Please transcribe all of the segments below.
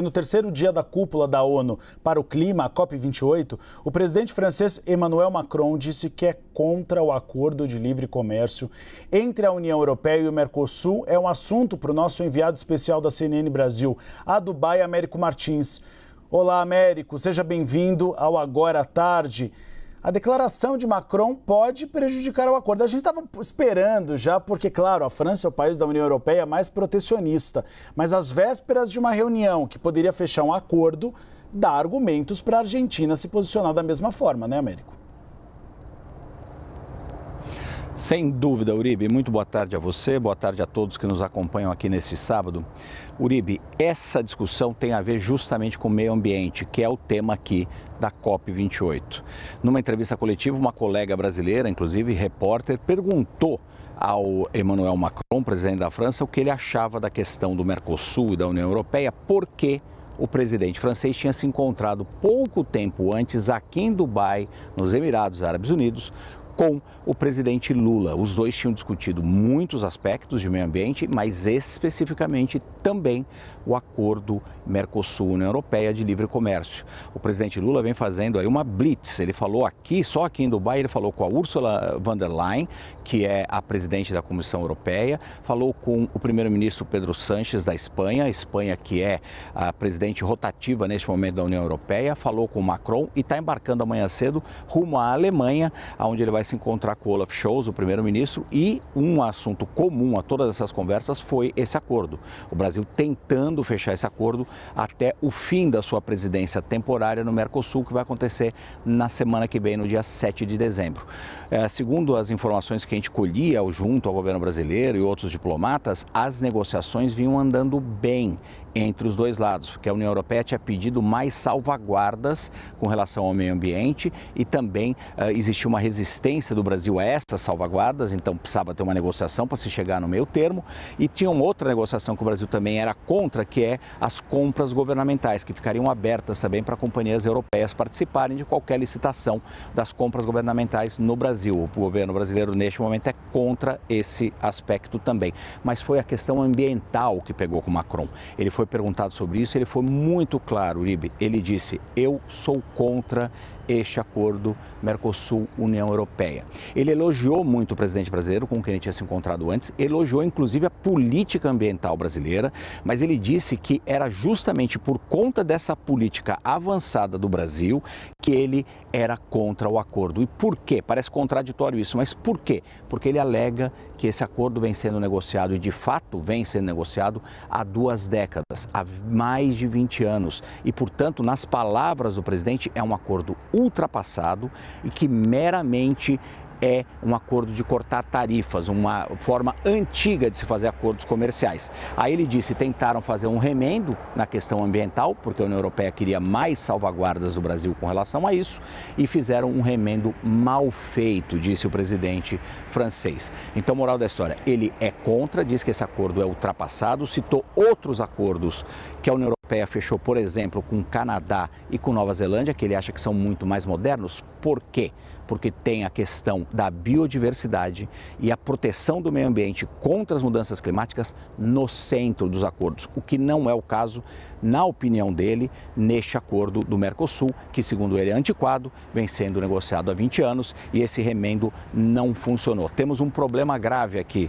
No terceiro dia da cúpula da ONU para o clima, a COP28, o presidente francês Emmanuel Macron disse que é contra o acordo de livre comércio entre a União Europeia e o Mercosul. É um assunto para o nosso enviado especial da CNN Brasil, a Dubai, Américo Martins. Olá, Américo, seja bem-vindo ao Agora à Tarde. A declaração de Macron pode prejudicar o acordo. A gente estava esperando já, porque, claro, a França é o país da União Europeia mais protecionista. Mas às vésperas de uma reunião que poderia fechar um acordo, dá argumentos para a Argentina se posicionar da mesma forma, né, Américo? Sem dúvida, Uribe. Muito boa tarde a você, boa tarde a todos que nos acompanham aqui nesse sábado. Uribe, essa discussão tem a ver justamente com o meio ambiente, que é o tema aqui da COP28. Numa entrevista coletiva, uma colega brasileira, inclusive repórter, perguntou ao Emmanuel Macron, presidente da França, o que ele achava da questão do Mercosul e da União Europeia, porque o presidente francês tinha se encontrado pouco tempo antes aqui em Dubai, nos Emirados Árabes Unidos, com o presidente Lula. Os dois tinham discutido muitos aspectos de meio ambiente, mas especificamente também o acordo Mercosul-União Europeia de livre comércio. O presidente Lula vem fazendo aí uma blitz. Ele falou aqui, só aqui em Dubai, ele falou com a Ursula von der Leyen, que é a presidente da Comissão Europeia, falou com o primeiro-ministro Pedro Sánchez da Espanha, que é a presidente rotativa neste momento da União Europeia, falou com o Macron e está embarcando amanhã cedo rumo à Alemanha, onde ele vai se encontrar com o Olaf Scholz, o primeiro-ministro, e um assunto comum a todas essas conversas foi esse acordo. O Brasil tentando fechar esse acordo até o fim da sua presidência temporária no Mercosul, que vai acontecer na semana que vem, no dia 7 de dezembro. Segundo as informações que a gente colhia junto ao governo brasileiro e outros diplomatas, as negociações vinham andando bem entre os dois lados, porque a União Europeia tinha pedido mais salvaguardas com relação ao meio ambiente e também existia uma resistência do Brasil a essas salvaguardas, então precisava ter uma negociação para se chegar no meio termo, e tinha uma outra negociação que o Brasil também era contra, que é as compras governamentais, que ficariam abertas também para companhias europeias participarem de qualquer licitação das compras governamentais no Brasil. O governo brasileiro neste momento é contra esse aspecto também, mas foi a questão ambiental que pegou com Macron. Ele foi perguntado sobre isso, ele foi muito claro, Uribe. Ele disse: eu sou contra este acordo Mercosul-União Europeia. Ele elogiou muito o presidente brasileiro, com quem ele tinha se encontrado antes, elogiou inclusive a política ambiental brasileira, mas ele disse que era justamente por conta dessa política avançada do Brasil que ele era contra o acordo. E por quê? Parece contraditório isso, mas por quê? Porque ele alega que esse acordo vem sendo negociado, e de fato vem sendo negociado há 2 décadas, há mais de 20 anos. E, portanto, nas palavras do presidente, é um acordo ultrapassado e que meramente é um acordo de cortar tarifas, uma forma antiga de se fazer acordos comerciais. Aí ele disse, tentaram fazer um remendo na questão ambiental, porque a União Europeia queria mais salvaguardas do Brasil com relação a isso, e fizeram um remendo mal feito, disse o presidente francês. Então, moral da história, ele é contra, diz que esse acordo é ultrapassado, citou outros acordos que a União Europeia fechou, por exemplo, com o Canadá e com Nova Zelândia, que ele acha que são muito mais modernos. Por quê? Porque tem a questão da biodiversidade e a proteção do meio ambiente contra as mudanças climáticas no centro dos acordos, o que não é o caso, na opinião dele, neste acordo do Mercosul, que, segundo ele, é antiquado, vem sendo negociado há 20 anos e esse remendo não funcionou. Temos um problema grave aqui,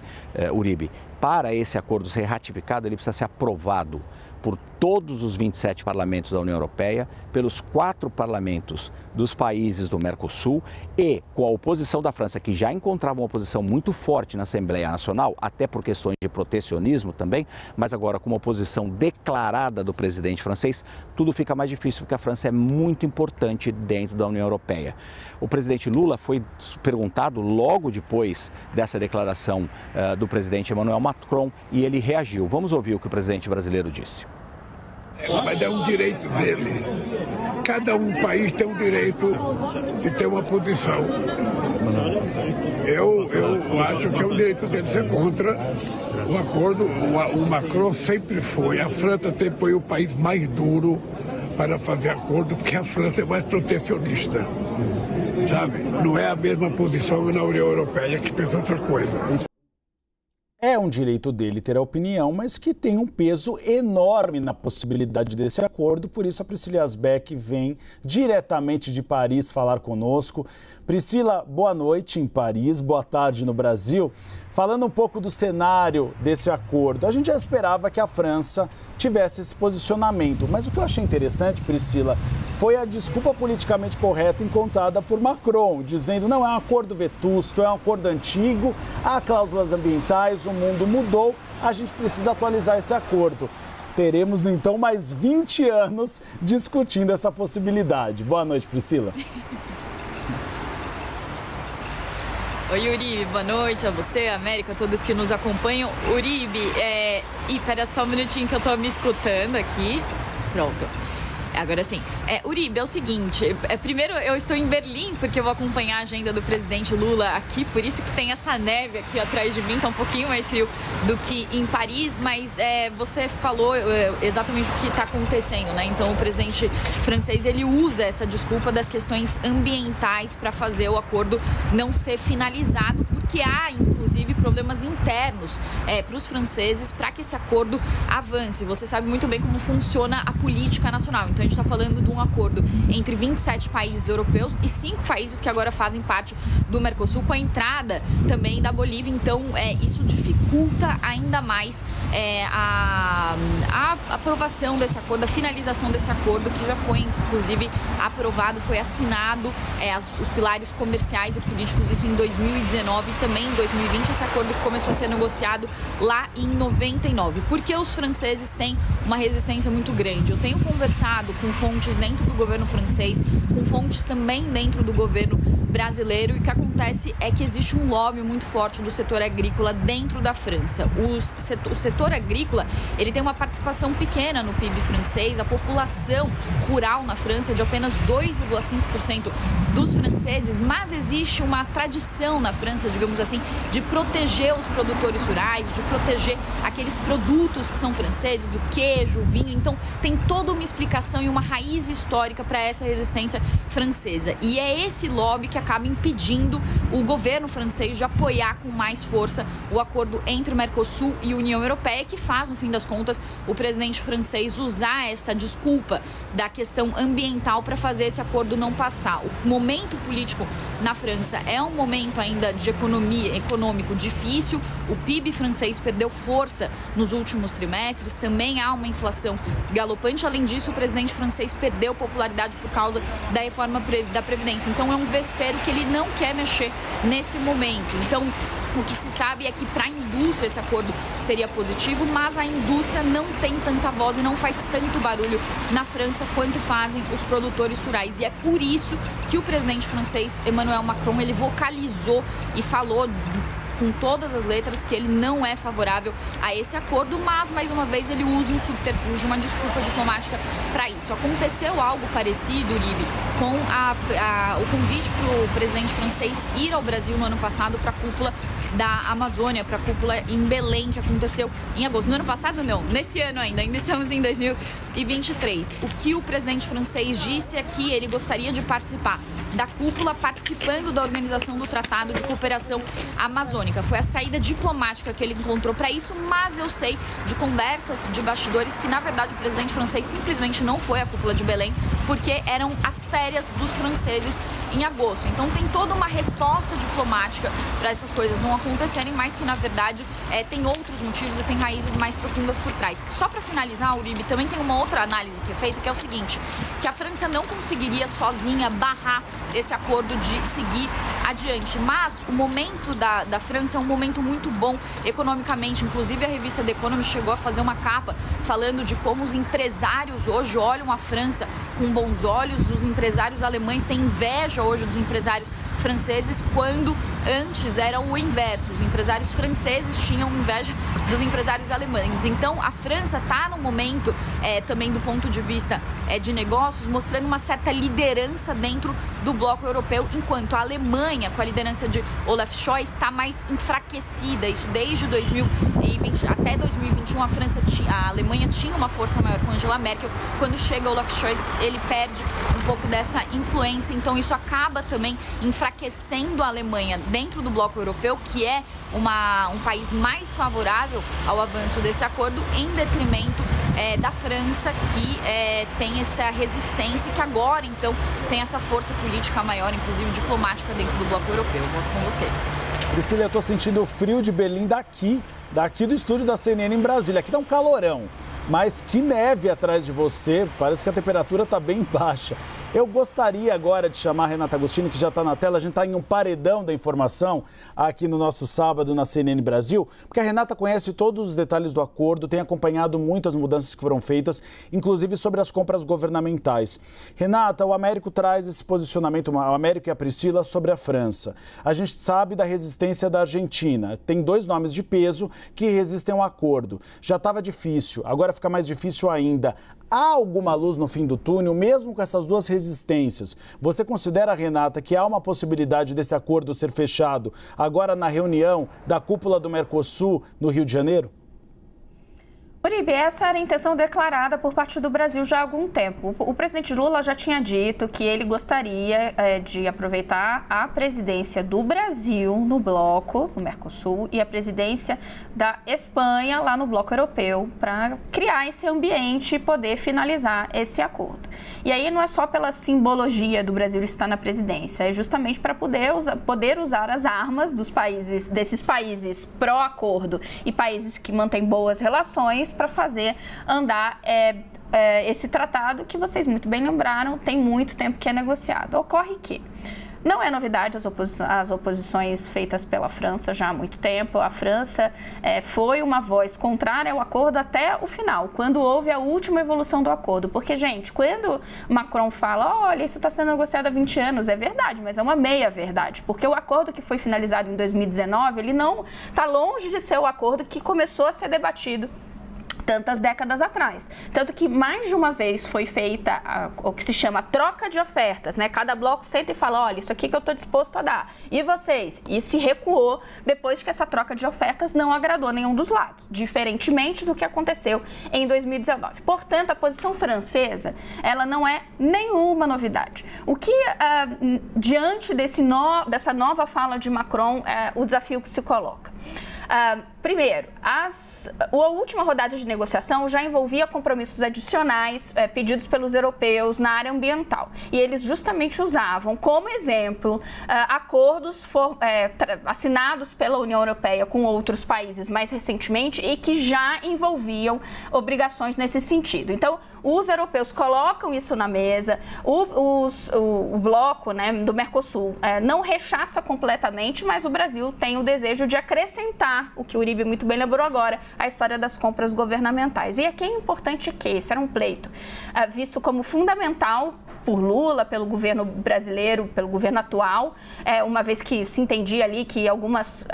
Uribe. Para esse acordo ser ratificado, ele precisa ser aprovado por todos os 27 parlamentos da União Europeia, pelos 4 parlamentos dos países do Mercosul e com a oposição da França, que já encontrava uma oposição muito forte na Assembleia Nacional, até por questões de protecionismo também, mas agora com uma oposição declarada do presidente francês, tudo fica mais difícil, porque a França é muito importante dentro da União Europeia. O presidente Lula foi perguntado logo depois dessa declaração do presidente Emmanuel Macron e ele reagiu. Vamos ouvir o que o presidente brasileiro disse. Mas é um direito dele. Cada país tem um direito de ter uma posição. Eu acho que é um direito dele ser contra o acordo. O Macron sempre foi. A França sempre foi o país mais duro para fazer acordo, porque a França é mais protecionista. Sabe? Não é a mesma posição na União Europeia, que pensa outra coisa. É um direito dele ter a opinião, mas que tem um peso enorme na possibilidade desse acordo. Por isso, a Priscila Asbeck vem diretamente de Paris falar conosco. Priscila, boa noite em Paris, boa tarde no Brasil. Falando um pouco do cenário desse acordo, a gente já esperava que a França tivesse esse posicionamento, mas o que eu achei interessante, Priscila, foi a desculpa politicamente correta encontrada por Macron, dizendo não, é um acordo vetusto, é um acordo antigo, há cláusulas ambientais, o mundo mudou, a gente precisa atualizar esse acordo. Teremos então mais 20 anos discutindo essa possibilidade. Boa noite, Priscila. Oi, Uribe, boa noite a você, a América, a todos que nos acompanham. Uribe, espera só um minutinho que eu tô me escutando aqui. Pronto. Agora sim. Uribe, é o seguinte, primeiro eu estou em Berlim porque eu vou acompanhar a agenda do presidente Lula aqui, por isso que tem essa neve aqui atrás de mim, tá um pouquinho mais frio do que em Paris, mas você falou exatamente o que está acontecendo, né? Então o presidente francês, ele usa essa desculpa das questões ambientais para fazer o acordo não ser finalizado, porque há, inclusive, problemas internos para os franceses para que esse acordo avance. Você sabe muito bem como funciona a política nacional. Então, a gente está falando de um acordo entre 27 países europeus e 5 países que agora fazem parte do Mercosul, com a entrada também da Bolívia. Então, isso dificulta ainda mais a aprovação desse acordo, a finalização desse acordo, que já foi, inclusive, aprovado, foi assinado, os pilares comerciais e políticos, isso em 2019 e também em 2020, esse acordo que começou a ser negociado lá em 99. Porque os franceses têm uma resistência muito grande. Eu tenho conversado com fontes dentro do governo francês, com fontes também dentro do governo brasileiro, e o que acontece é que existe um lobby muito forte do setor agrícola dentro da França. O setor agrícola, ele tem uma participação pequena no PIB francês, a população rural na França é de apenas 2,5% dos franceses, mas existe uma tradição na França, digamos assim, de proteger os produtores rurais, de proteger aqueles produtos que são franceses, o queijo, o vinho. Então, tem toda uma explicação e uma raiz histórica para essa resistência francesa. E é esse lobby que acaba impedindo o governo francês de apoiar com mais força o acordo entre Mercosul e União Europeia, que faz, no fim das contas, o presidente francês usar essa desculpa da questão ambiental para fazer esse acordo não passar. O momento político na França é um momento ainda de econômico difícil, o PIB francês perdeu força nos últimos trimestres, também há uma inflação galopante. Além disso, o presidente francês perdeu popularidade por causa da reforma da Previdência. Então, é um vespeiro que ele não quer mexer nesse momento. Então, o que se sabe é que para a indústria esse acordo seria positivo, mas a indústria não tem tanta voz e não faz tanto barulho na França quanto fazem os produtores rurais. E é por isso que o presidente francês, Emmanuel Macron, ele vocalizou e falou com todas as letras que ele não é favorável a esse acordo, mas, mais uma vez, ele usa um subterfúgio, uma desculpa diplomática para isso. Aconteceu algo parecido, Uribe, com o convite para o presidente francês ir ao Brasil no ano passado para a cúpula da Amazônia, para a cúpula em Belém, que aconteceu em agosto. No ano passado, não, nesse ano ainda estamos em 2023. O que o presidente francês disse é que ele gostaria de participar da cúpula, participando da organização do Tratado de Cooperação Amazônica. Foi a saída diplomática que ele encontrou para isso, mas eu sei de conversas de bastidores que, na verdade, o presidente francês simplesmente não foi à cúpula de Belém porque eram as férias dos franceses em agosto. Então, tem toda uma resposta diplomática para essas coisas não acontecerem, mas que, na verdade, tem outros motivos e tem raízes mais profundas por trás. Só para finalizar, Uribe, também tem uma outra análise que é feita, que é o seguinte, que a França não conseguiria sozinha barrar esse acordo de seguir adiante, mas o momento da França é um momento muito bom economicamente. Inclusive, a revista The Economist chegou a fazer uma capa falando de como os empresários hoje olham a França com bons olhos. Os empresários alemães têm inveja hoje dos empresários franceses, quando antes era o inverso. Os empresários franceses tinham inveja dos empresários alemães. Então, a França está no momento, também do ponto de vista de negócios, mostrando uma certa liderança dentro do bloco europeu, enquanto a Alemanha, com a liderança de Olaf Scholz, está mais enfraquecida. Isso desde 2020 até 2021, a Alemanha tinha uma força maior com Angela Merkel. Quando chega Olaf Scholz, ele perde um pouco dessa influência. Então, isso acaba também enfraquecendo a Alemanha dentro do bloco europeu, que é um país mais favorável ao avanço desse acordo, em detrimento da França, que tem essa resistência e que agora, então, tem essa força política maior, inclusive diplomática, dentro do bloco europeu. Volto com você. Priscila, eu estou sentindo o frio de Berlim daqui do estúdio da CNN em Brasília. Aqui dá um calorão, mas que neve atrás de você, parece que a temperatura está bem baixa. Eu gostaria agora de chamar a Renata Agostini, que já está na tela. A gente está em um paredão da informação aqui no nosso sábado na CNN Brasil, porque a Renata conhece todos os detalhes do acordo, tem acompanhado muito as mudanças que foram feitas, inclusive sobre as compras governamentais. Renata, o Américo traz esse posicionamento, o Américo e a Priscila, sobre a França. A gente sabe da resistência da Argentina. Tem 2 nomes de peso que resistem ao acordo. Já estava difícil, agora fica mais difícil ainda. Há alguma luz no fim do túnel, mesmo com essas 2 resistências? Você considera, Renata, que há uma possibilidade desse acordo ser fechado agora na reunião da cúpula do Mercosul no Rio de Janeiro? Uribe, essa era a intenção declarada por parte do Brasil já há algum tempo. O presidente Lula já tinha dito que ele gostaria de aproveitar a presidência do Brasil no bloco, no Mercosul, e a presidência da Espanha lá no bloco europeu, para criar esse ambiente e poder finalizar esse acordo. E aí não é só pela simbologia do Brasil estar na presidência, é justamente para poder usar as armas desses países pró-acordo e países que mantêm boas relações, para fazer andar esse tratado que vocês muito bem lembraram, tem muito tempo que é negociado. Ocorre que não é novidade as oposições feitas pela França já há muito tempo. A França foi uma voz contrária ao acordo até o final, quando houve a última evolução do acordo. Porque, gente, quando Macron fala, olha, isso está sendo negociado há 20 anos, é verdade, mas é uma meia-verdade. Porque o acordo que foi finalizado em 2019, ele não está longe de ser o acordo que começou a ser debatido tantas décadas atrás. Tanto que mais de uma vez foi feita o que se chama troca de ofertas, né? Cada bloco senta e fala, olha, isso aqui que eu estou disposto a dar. E vocês? E se recuou depois que essa troca de ofertas não agradou nenhum dos lados, diferentemente do que aconteceu em 2019. Portanto, a posição francesa, ela não é nenhuma novidade. O que, diante dessa nova fala de Macron, o desafio que se coloca? Primeiro, a última rodada de negociação já envolvia compromissos adicionais pedidos pelos europeus na área ambiental. E eles justamente usavam como exemplo acordos assinados pela União Europeia com outros países mais recentemente e que já envolviam obrigações nesse sentido. Então, os europeus colocam isso na mesa, o bloco, né, do Mercosul não rechaça completamente, mas o Brasil tem o desejo de acrescentar o que o Uribe muito bem lembrou agora, a história das compras governamentais. E aqui é importante que esse era um pleito visto como fundamental por Lula, pelo governo brasileiro, pelo governo atual, uma vez que se entendia ali que algumas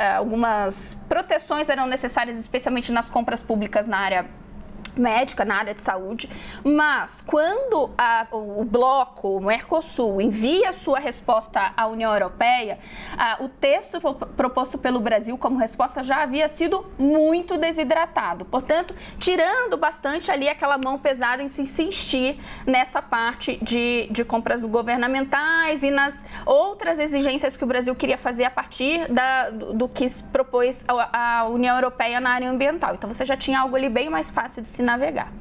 proteções eram necessárias, especialmente nas compras públicas na área médica, na área de saúde, mas quando o bloco, o Mercosul, envia sua resposta à União Europeia, o texto proposto pelo Brasil como resposta já havia sido muito desidratado, portanto, tirando bastante ali aquela mão pesada em se insistir nessa parte de compras governamentais e nas outras exigências que o Brasil queria fazer a partir do que se propôs a União Europeia na área ambiental. Então, você já tinha algo ali bem mais fácil de se navegar.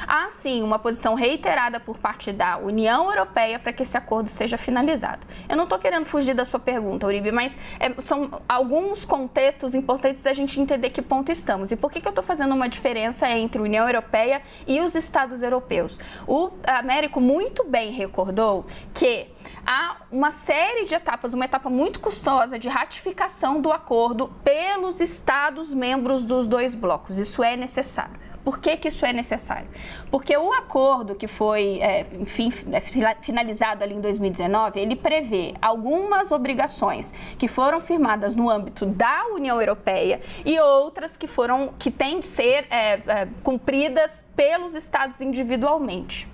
Há, sim, uma posição reiterada por parte da União Europeia para que esse acordo seja finalizado. Eu não estou querendo fugir da sua pergunta, Uribe, mas são alguns contextos importantes da gente entender que ponto estamos. E por que eu estou fazendo uma diferença entre a União Europeia e os Estados europeus? O Américo muito bem recordou que há uma série de etapas, uma etapa muito custosa de ratificação do acordo pelos Estados membros dos 2 blocos. Isso é necessário. Por que isso é necessário? Porque o acordo que foi, finalizado ali em 2019, ele prevê algumas obrigações que foram firmadas no âmbito da União Europeia e outras que têm de ser cumpridas pelos Estados individualmente.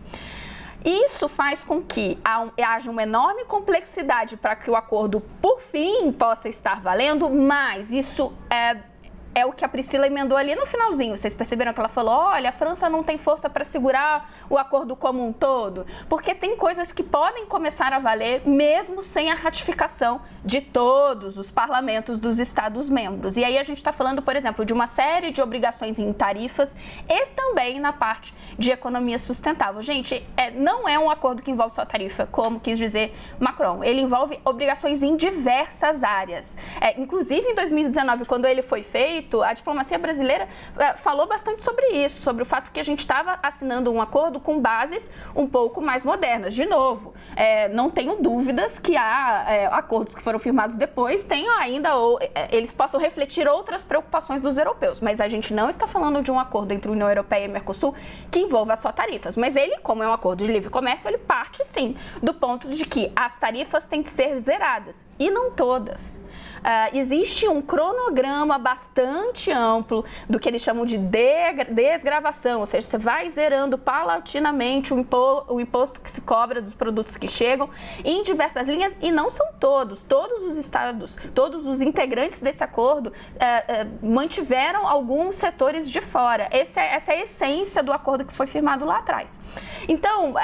Isso faz com que haja uma enorme complexidade para que o acordo, por fim, possa estar valendo, mas isso é o que a Priscila emendou ali no finalzinho. Vocês perceberam que ela falou, olha, a França não tem força para segurar o acordo como um todo? Porque tem coisas que podem começar a valer mesmo sem a ratificação de todos os parlamentos dos Estados-membros. E aí a gente está falando, por exemplo, de uma série de obrigações em tarifas e também na parte de economia sustentável. Gente, não é um acordo que envolve só tarifa, como quis dizer Macron. Ele envolve obrigações em diversas áreas. Inclusive, em 2019, quando ele foi feito, a diplomacia brasileira falou bastante sobre isso, sobre o fato que a gente estava assinando um acordo com bases um pouco mais modernas. De novo, não tenho dúvidas que há acordos que foram firmados depois, tenham ainda, ou eles possam refletir outras preocupações dos europeus, mas a gente não está falando de um acordo entre a União Europeia e Mercosul que envolva só tarifas, mas ele, como é um acordo de livre comércio, ele parte sim do ponto de que as tarifas têm que ser zeradas, e não todas. Existe um cronograma bastante amplo do que eles chamam de desgravação, ou seja, você vai zerando paulatinamente o imposto que se cobra dos produtos que chegam em diversas linhas, e não são todos os estados, todos os integrantes desse acordo mantiveram alguns setores de fora. Essa é a essência do acordo que foi firmado lá atrás. Então,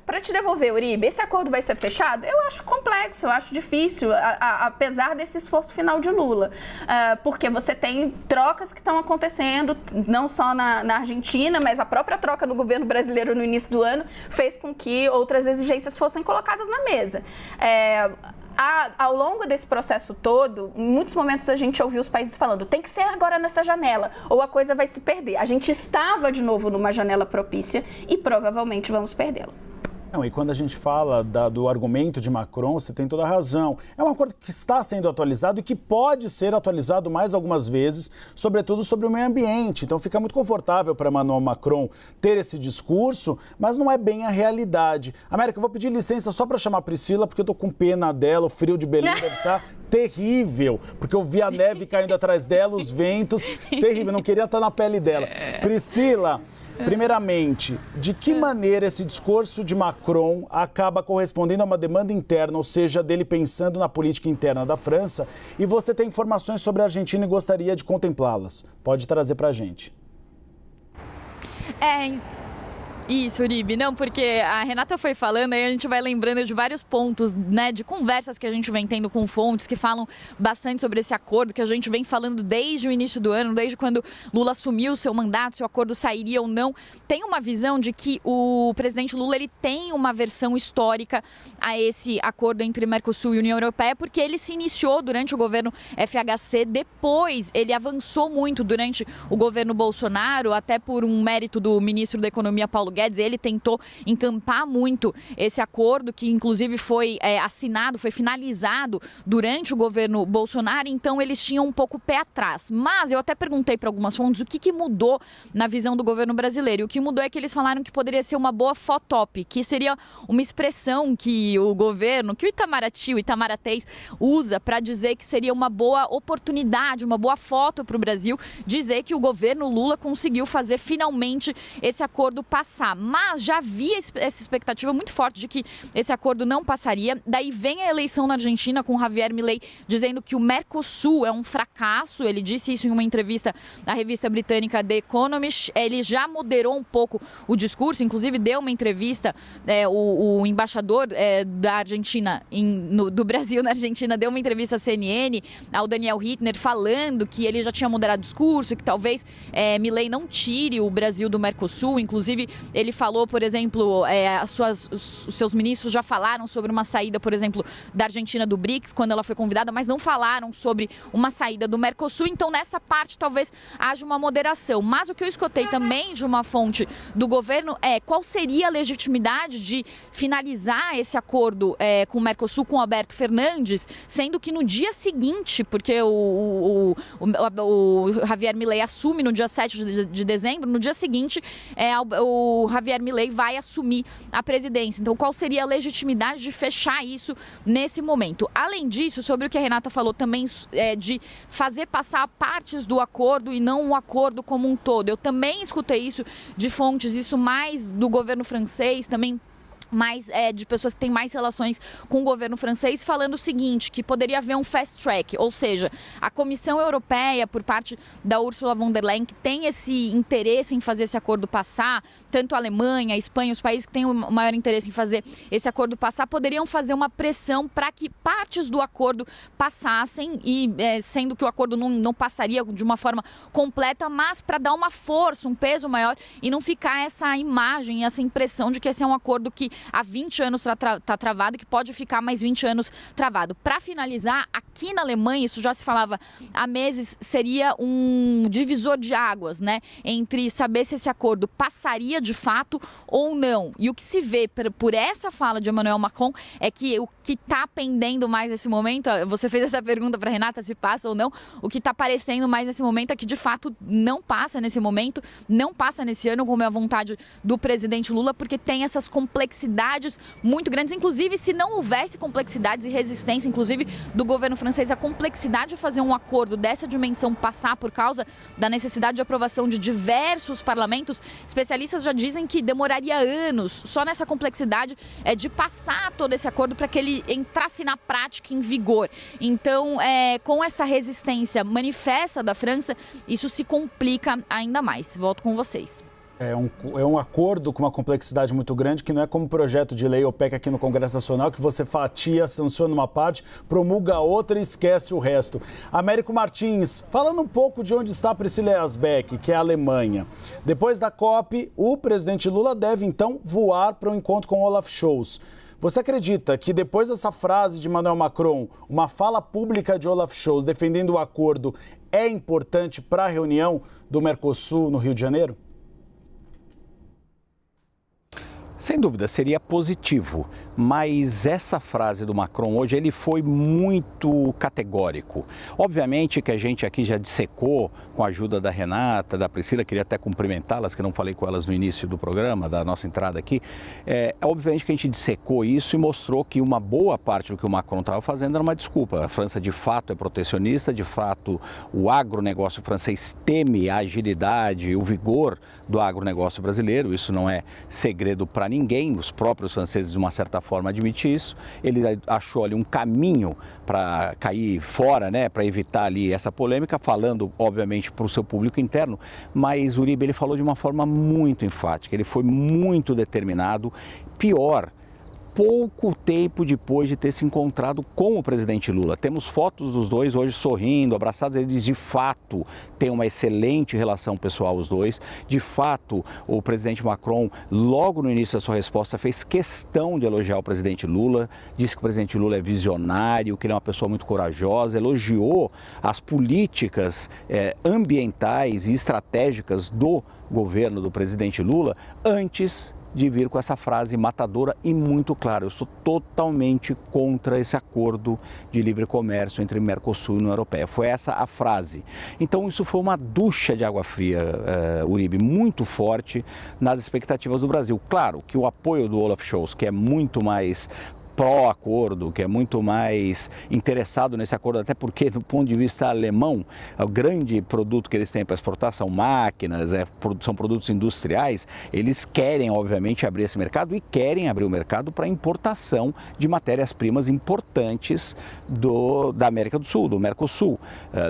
para te devolver, Uribe, esse acordo vai ser fechado? Eu acho complexo, eu acho difícil, apesar desse esforço final de Lula. Porque você tem trocas que estão acontecendo, não só na Argentina, mas a própria troca no governo brasileiro no início do ano fez com que outras exigências fossem colocadas na mesa. Ao longo desse processo todo, em muitos momentos a gente ouviu os países falando, tem que ser agora nessa janela, ou a coisa vai se perder. A gente estava de novo numa janela propícia e provavelmente vamos perdê-la. Não, e quando a gente fala do argumento de Macron, você tem toda a razão. É um acordo que está sendo atualizado e que pode ser atualizado mais algumas vezes, sobretudo sobre o meio ambiente. Então fica muito confortável para Emmanuel Macron ter esse discurso, mas não é bem a realidade. América, eu vou pedir licença só para chamar a Priscila, porque eu tô com pena dela, o frio de Belém deve estar terrível, porque eu vi a neve caindo atrás dela, os ventos, terrível, não queria estar na pele dela. Priscila, primeiramente, de que maneira esse discurso de Macron acaba correspondendo a uma demanda interna, ou seja, dele pensando na política interna da França, e você tem informações sobre a Argentina e gostaria de contemplá-las? Pode trazer para a gente. Isso, Uribe. Não, porque a Renata foi falando, aí a gente vai lembrando de vários pontos, né, de conversas que a gente vem tendo com fontes que falam bastante sobre esse acordo, que a gente vem falando desde o início do ano, desde quando Lula assumiu o seu mandato, se o acordo sairia ou não. Tem uma visão de que o presidente Lula, ele tem uma versão histórica a esse acordo entre Mercosul e União Europeia, porque ele se iniciou durante o governo FHC, depois ele avançou muito durante o governo Bolsonaro, até por um mérito do ministro da Economia, Paulo Guedes. Ele tentou encampar muito esse acordo, que inclusive foi assinado, foi finalizado durante o governo Bolsonaro, então eles tinham um pouco o pé atrás. Mas eu até perguntei para algumas fontes o que mudou na visão do governo brasileiro. E o que mudou é que eles falaram que poderia ser uma boa fotop, que seria uma expressão que o governo, que o Itamaraty, o Itamaracês usa para dizer que seria uma boa oportunidade, uma boa foto para o Brasil, dizer que o governo Lula conseguiu fazer finalmente esse acordo passar. Mas já havia essa expectativa muito forte de que esse acordo não passaria. Daí vem a eleição na Argentina com Javier Milei dizendo que o Mercosul é um fracasso. Ele disse isso em uma entrevista à revista britânica The Economist. Ele já moderou um pouco o discurso, inclusive deu uma entrevista, o embaixador da Argentina, do Brasil na Argentina, deu uma entrevista à CNN, ao Daniel Hittner, falando que ele já tinha moderado o discurso, que talvez Milei não tire o Brasil do Mercosul. Inclusive, ele falou, por exemplo, os seus ministros já falaram sobre uma saída, por exemplo, da Argentina do BRICS, quando ela foi convidada, mas não falaram sobre uma saída do Mercosul. Então, nessa parte, talvez haja uma moderação. Mas o que eu escutei também de uma fonte do governo é qual seria a legitimidade de finalizar esse acordo com o Mercosul, com o Alberto Fernandes, sendo que no dia seguinte, porque o Javier Milei assume no dia 7 de dezembro, no dia seguinte, o Javier Milei vai assumir a presidência. Então, qual seria a legitimidade de fechar isso nesse momento? Além disso, sobre o que a Renata falou também, de fazer passar partes do acordo e não o acordo como um todo. Eu também escutei isso de fontes, isso mais do governo francês, também de pessoas que têm mais relações com o governo francês, falando o seguinte, que poderia haver um fast track, ou seja, a Comissão Europeia, por parte da Ursula von der Leyen, que tem esse interesse em fazer esse acordo passar, tanto a Alemanha, a Espanha, os países que têm o maior interesse em fazer esse acordo passar, poderiam fazer uma pressão para que partes do acordo passassem, e sendo que o acordo não passaria de uma forma completa, mas para dar uma força, um peso maior e não ficar essa imagem, essa impressão de que esse é um acordo que há 20 anos está travado, que pode ficar mais 20 anos travado. Para finalizar, aqui na Alemanha, isso já se falava há meses, seria um divisor de águas, né? Entre saber se esse acordo passaria de fato ou não. E o que se vê por essa fala de Emmanuel Macron é que o que está pendendo mais nesse momento, você fez essa pergunta para Renata se passa ou não, o que está aparecendo mais nesse momento é que de fato não passa nesse momento, não passa nesse ano, como é a vontade do presidente Lula, porque tem essas complexidades muito grandes, inclusive se não houvesse complexidades e resistência, inclusive do governo francês, a complexidade de fazer um acordo dessa dimensão passar por causa da necessidade de aprovação de diversos parlamentos, especialistas já dizem que demoraria anos só nessa complexidade de passar todo esse acordo para que ele entrasse na prática, em vigor. Então, com essa resistência manifesta da França, isso se complica ainda mais. Volto com vocês. É um acordo com uma complexidade muito grande, que não é como projeto de lei ou PEC aqui no Congresso Nacional, que você fatia, sanciona uma parte, promulga a outra e esquece o resto. Américo Martins, falando um pouco de onde está Priscila Yazbek, que é a Alemanha. Depois da COP, o presidente Lula deve então voar para o encontro com Olaf Scholz. Você acredita que depois dessa frase de Emmanuel Macron, uma fala pública de Olaf Scholz defendendo o acordo é importante para a reunião do Mercosul no Rio de Janeiro? Sem dúvida, seria positivo, mas essa frase do Macron hoje, ele foi muito categórico. Obviamente que a gente aqui já dissecou, com a ajuda da Renata, da Priscila, queria até cumprimentá-las, que eu não falei com elas no início do programa, da nossa entrada aqui. Obviamente que a gente dissecou isso e mostrou que uma boa parte do que o Macron estava fazendo era uma desculpa. A França de fato é protecionista, de fato o agronegócio francês teme a agilidade, o vigor do agronegócio brasileiro, isso não é segredo para ninguém, os próprios franceses de uma certa forma admitem isso. Ele achou ali um caminho para cair fora, né, para evitar ali essa polêmica, falando obviamente para o seu público interno, mas Uribe, ele falou de uma forma muito enfática, ele foi muito determinado, pior, pouco tempo depois de ter se encontrado com o presidente Lula. Temos fotos dos dois hoje sorrindo, abraçados. Eles de fato têm uma excelente relação pessoal, os dois. De fato, o presidente Macron, logo no início da sua resposta, fez questão de elogiar o presidente Lula, disse que o presidente Lula é visionário, que ele é uma pessoa muito corajosa, elogiou as políticas ambientais e estratégicas do governo do presidente Lula antes de vir com essa frase matadora e muito clara: eu sou totalmente contra esse acordo de livre comércio entre Mercosul e União Europeia. Foi essa a frase. Então isso foi uma ducha de água fria, Uribe, muito forte nas expectativas do Brasil. Claro que o apoio do Olaf Scholz, que é muito mais pró-acordo, que é muito mais interessado nesse acordo, até porque, do ponto de vista alemão, o grande produto que eles têm para exportar são máquinas, são produtos industriais. Eles querem, obviamente, abrir esse mercado e querem abrir o mercado para importação de matérias-primas importantes da América do Sul, do Mercosul.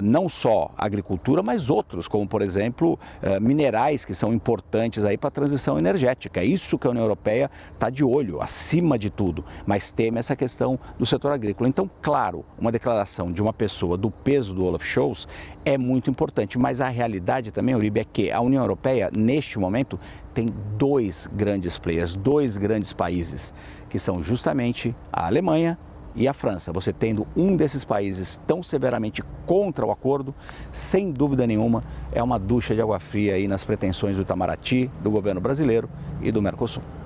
Não só agricultura, mas outros, como, por exemplo, minerais, que são importantes aí para a transição energética. É isso que a União Europeia está de olho, acima de tudo, mas teme essa questão do setor agrícola. Então, claro, uma declaração de uma pessoa do peso do Olaf Scholz é muito importante, mas a realidade também, Uribe, é que a União Europeia, neste momento, tem dois grandes players, dois grandes países, que são justamente a Alemanha e a França. Você tendo um desses países tão severamente contra o acordo, sem dúvida nenhuma, é uma ducha de água fria aí nas pretensões do Itamaraty, do governo brasileiro e do Mercosul.